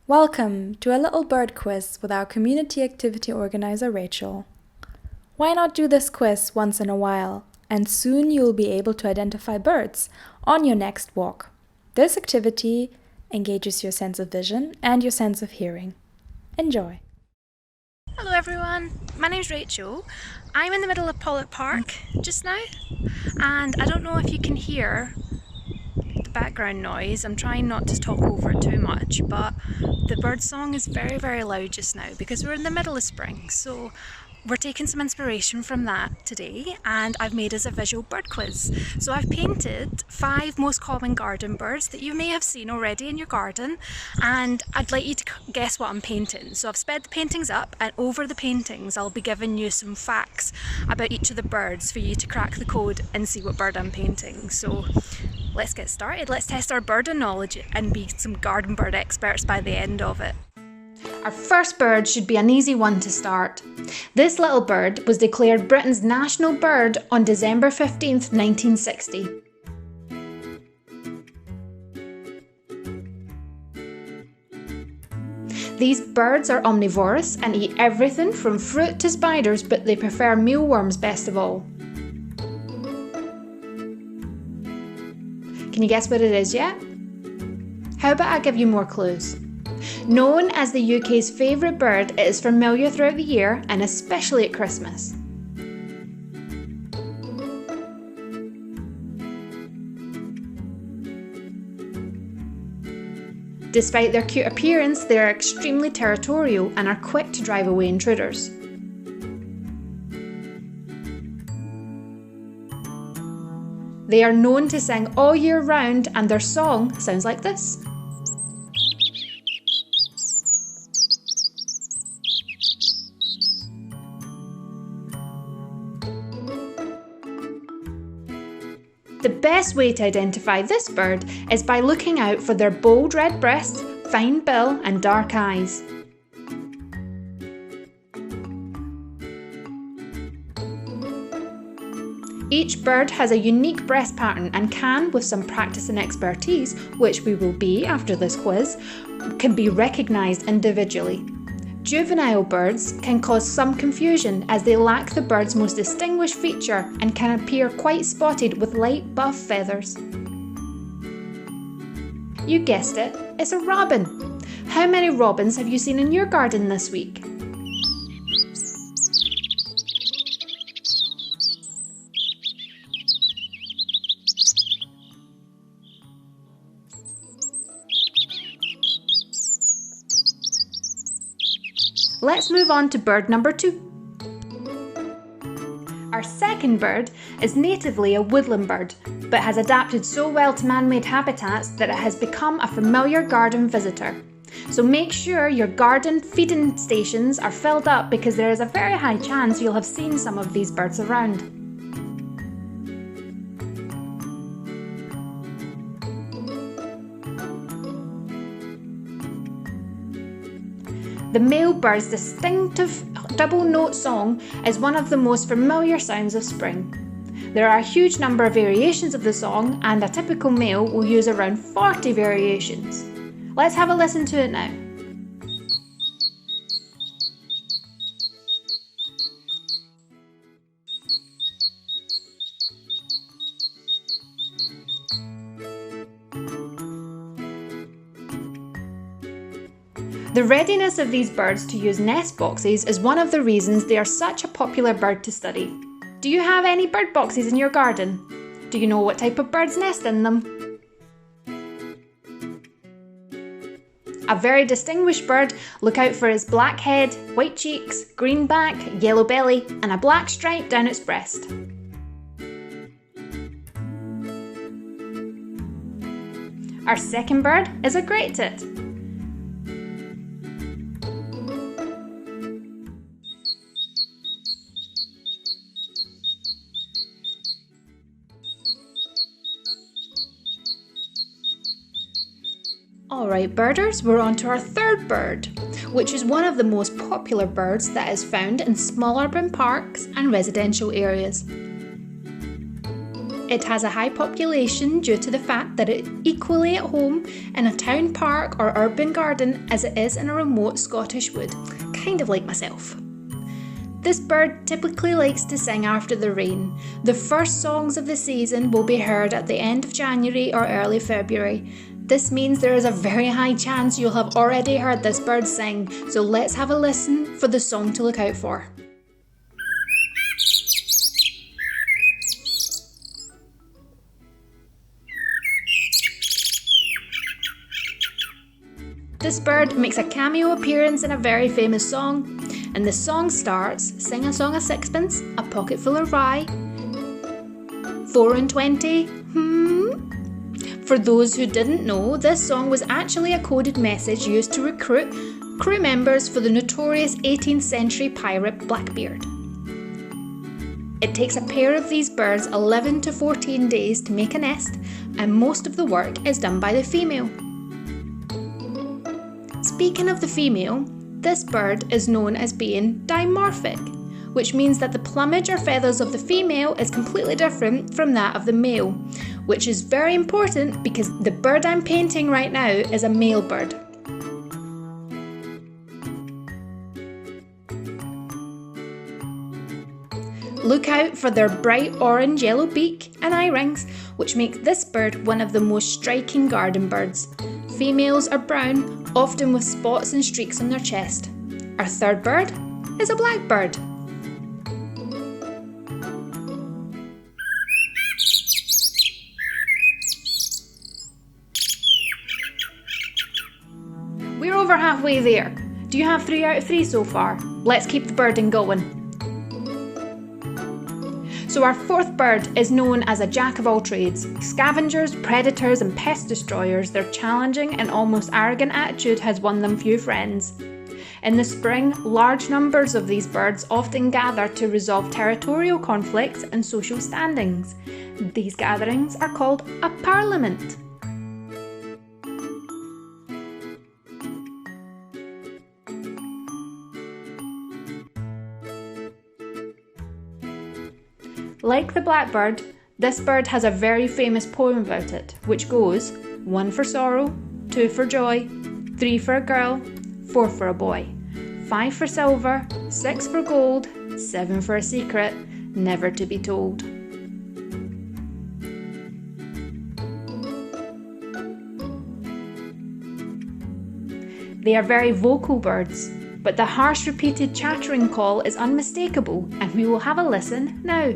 Welcome to a little bird quiz with our community activity organizer Rachel. Why not do this quiz once in a while, and soon you'll be able to identify birds on your next walk. This activity engages your sense of vision and your sense of hearing. Enjoy! Hello everyone, my name's Rachel. I'm in the middle of Pollok Park just now, and I don't know if you can hear the background noise. I'm trying not to talk over it too much, but the bird song is very, very loud just now because we're in the middle of spring. So we're taking some inspiration from that today, and I've made us a visual bird quiz. So I've painted 5 most common garden birds that you may have seen already in your garden, and I'd like you to guess what I'm painting. So I've sped the paintings up, and over the paintings I'll be giving you some facts about each of the birds for you to crack the code and see what bird I'm painting. So let's get started. Let's test our birding knowledge and be some garden bird experts by the end of it. Our first bird should be an easy one to start. This little bird was declared Britain's national bird on December 15th, 1960. These birds are omnivorous and eat everything from fruit to spiders, but they prefer mealworms best of all. Can you guess what it is yet? How about I give you more clues? Known as the UK's favourite bird, it is familiar throughout the year and especially at Christmas. Despite their cute appearance, they are extremely territorial and are quick to drive away intruders. They are known to sing all year round, and their song sounds like this. The best way to identify this bird is by looking out for their bold red breasts, fine bill and dark eyes. Each bird has a unique breast pattern and can, with some practice and expertise, which we will be after this quiz, can be recognised individually. Juvenile birds can cause some confusion as they lack the bird's most distinguished feature and can appear quite spotted with light buff feathers. You guessed it, it's a robin. How many robins have you seen in your garden this week? Let's move on to bird number 2. Our second bird is natively a woodland bird, but has adapted so well to man-made habitats that it has become a familiar garden visitor. So make sure your garden feeding stations are filled up because there is a very high chance you'll have seen some of these birds around. The male bird's distinctive double note song is one of the most familiar sounds of spring. There are a huge number of variations of the song, and a typical male will use around 40 variations. Let's have a listen to it now. The readiness of these birds to use nest boxes is one of the reasons they are such a popular bird to study. Do you have any bird boxes in your garden? Do you know what type of birds nest in them? A very distinguished bird, look out for his black head, white cheeks, green back, yellow belly, and a black stripe down its breast. Our second bird is a great tit. Alright birders, we're on to our third bird, which is one of the most popular birds that is found in small urban parks and residential areas. It has a high population due to the fact that it's equally at home in a town park or urban garden as it is in a remote Scottish wood, kind of like myself. This bird typically likes to sing after the rain. The first songs of the season will be heard at the end of January or early February. This means there is a very high chance you'll have already heard this bird sing, so let's have a listen for the song to look out for. This bird makes a cameo appearance in a very famous song, and the song starts, sing a song of sixpence, a pocket full of rye, 4 and 20, For those who didn't know, this song was actually a coded message used to recruit crew members for the notorious 18th century pirate Blackbeard. It takes a pair of these birds 11 to 14 days to make a nest, and most of the work is done by the female. Speaking of the female, this bird is known as being dimorphic, which means that the plumage or feathers of the female is completely different from that of the male, which is very important because the bird I'm painting right now is a male bird. Look out for their bright orange yellow beak and eye rings, which make this bird one of the most striking garden birds. Females are brown, often with spots and streaks on their chest. Our third bird is a blackbird. We're over halfway there. Do you have 3 out of 3 so far? Let's keep the birding going. So our fourth bird is known as a jack of all trades. Scavengers, predators and pest destroyers, their challenging and almost arrogant attitude has won them few friends. In the spring, large numbers of these birds often gather to resolve territorial conflicts and social standings. These gatherings are called a parliament. Like the blackbird, this bird has a very famous poem about it, which goes 1 for sorrow, 2 for joy, 3 for a girl, 4 for a boy, 5 for silver, 6 for gold, 7 for a secret, never to be told. They are very vocal birds, but the harsh repeated chattering call is unmistakable, and we will have a listen now.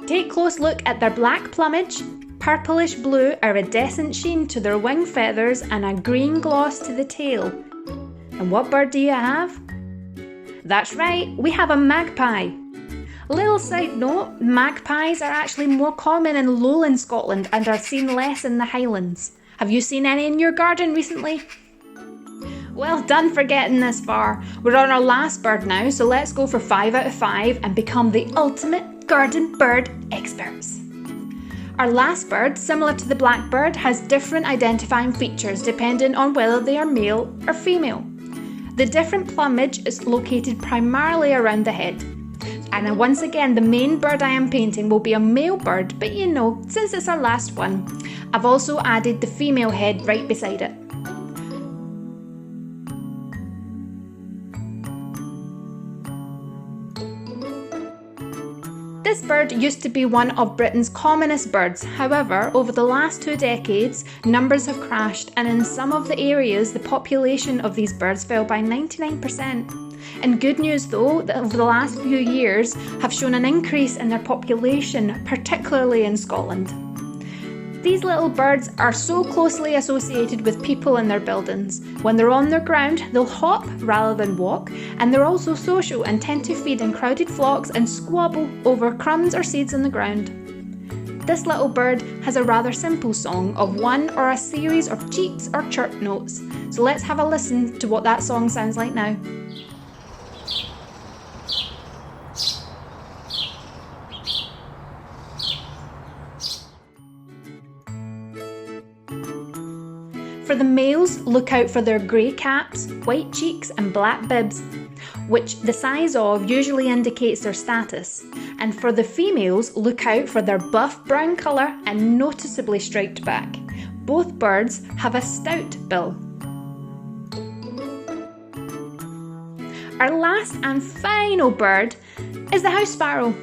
Take a close look at their black plumage, purplish blue iridescent sheen to their wing feathers and a green gloss to the tail. And what bird do you have? That's right, we have a magpie. A little side note, magpies are actually more common in lowland Scotland and are seen less in the Highlands. Have you seen any in your garden recently? Well done for getting this far. We're on our last bird now, so let's go for 5 out of 5 and become the ultimate garden bird experts. Our last bird, similar to the blackbird, has different identifying features depending on whether they are male or female. The different plumage is located primarily around the head. And once again, the main bird I am painting will be a male bird, but you know, since it's our last one, I've also added the female head right beside it. This bird used to be one of Britain's commonest birds. However, over the last 2 decades, numbers have crashed, and in some of the areas, the population of these birds fell by 99%. And good news though, that over the last few years have shown an increase in their population, particularly in Scotland. These little birds are so closely associated with people in their buildings. When they're on their ground, they'll hop rather than walk, and they're also social and tend to feed in crowded flocks and squabble over crumbs or seeds on the ground. this little bird has a rather simple song of one or a series of cheeps or chirp notes. So let's have a listen to what that song sounds like now. For the males, look out for their grey caps, white cheeks and black bibs, which the size of usually indicates their status. And for the females, look out for their buff brown colour and noticeably striped back. Both birds have a stout bill. Our last and final bird is the house sparrow.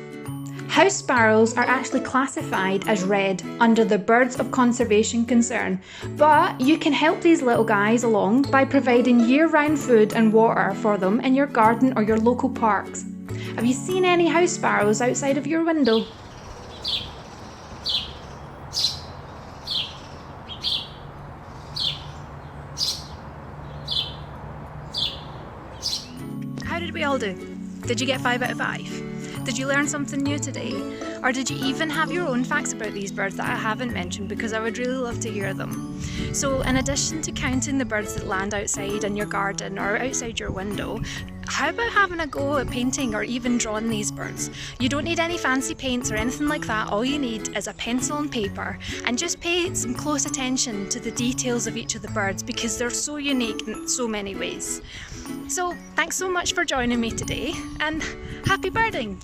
House sparrows are actually classified as red under the Birds of Conservation Concern, but you can help these little guys along by providing year-round food and water for them in your garden or your local parks. Have you seen any house sparrows outside of your window? How did we all do? Did you get 5 out of 5? Did you learn something new today? Or did you even have your own facts about these birds that I haven't mentioned, because I would really love to hear them? So in addition to counting the birds that land outside in your garden or outside your window, how about having a go at painting or even drawing these birds? You don't need any fancy paints or anything like that. All you need is a pencil and paper, and just pay some close attention to the details of each of the birds, because they're so unique in so many ways. So thanks so much for joining me today, and happy birding!